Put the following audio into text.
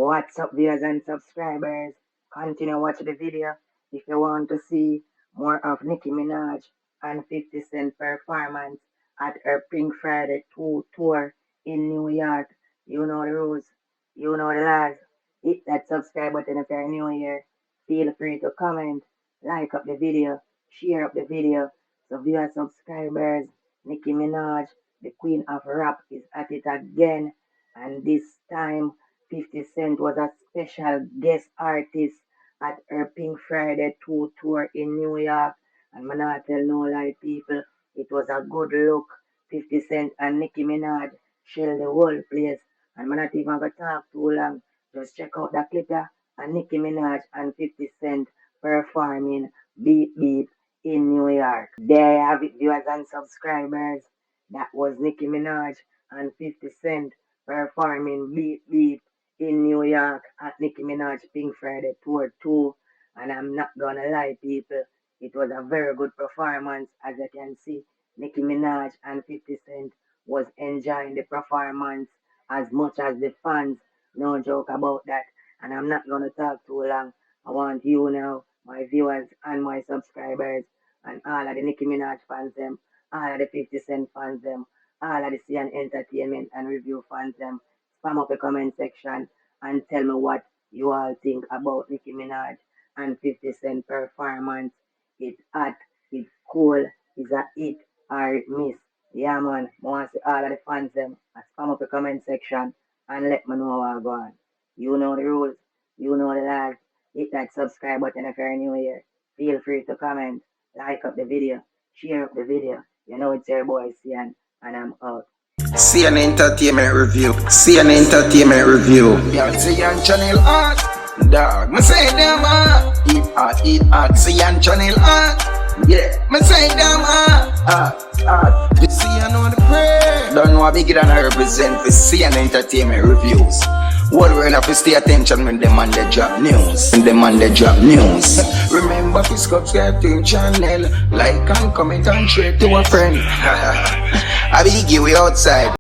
What's up, viewers and subscribers? Continue watching the video if you want to see more of Nicki Minaj and 50 Cent performance at her Pink Friday 2 tour in New York. You know the rules, you know the laws. Hit that subscribe button if you're new here. Feel free to comment, like up the video, share up the video. So viewers, subscribers, Nicki Minaj, the queen of rap, is at it again, and this time 50 Cent was a special guest artist at her Pink Friday 2 tour in New York. And man, I tell no lie, people, it was a good look. 50 Cent and Nicki Minaj shell the whole place. And man, not even gonna talk too long. Just check out the clip here and Nicki Minaj and 50 Cent performing Beep Beep in New York. There you have it, viewers and subscribers. That was Nicki Minaj and 50 Cent performing Beep Beep in New York at Nicki Minaj Pink Friday Tour 2. And I'm not gonna lie, people, it was a very good performance. As you can see, Nicki Minaj and 50 Cent was enjoying the performance as much as the fans. No joke about that. And I'm not gonna talk too long. I want you now, my viewers and my subscribers, and all of the Nicki Minaj fans them, all of the 50 Cent fans them, all of the CN Entertainment and Review fans them. Spam up the comment section and tell me what you all think about Nicki Minaj and 50 Cent performance. It's hot, it's cool, it's a hit or it miss. Yeah man, I want to see all of the fans them and spam up the comment section and let me know what go on. You know the rules, you know the laws. Hit that subscribe button if you're new here. Feel free to comment, like up the video, share up the video. You know it's your boy CN and I'm out. CN Entertainment Review. CN Entertainment Review. Yeah, CN Channel Art. Dog, me say them eat art. CN Channel Art. Yeah, me say them art. You see, I know the prayer. Don't know how big than I represent for CN Entertainment Reviews. What we're have to stay attention when them on the drop news. Remember to subscribe to the channel, like and comment and share to a friend. I will give you outside.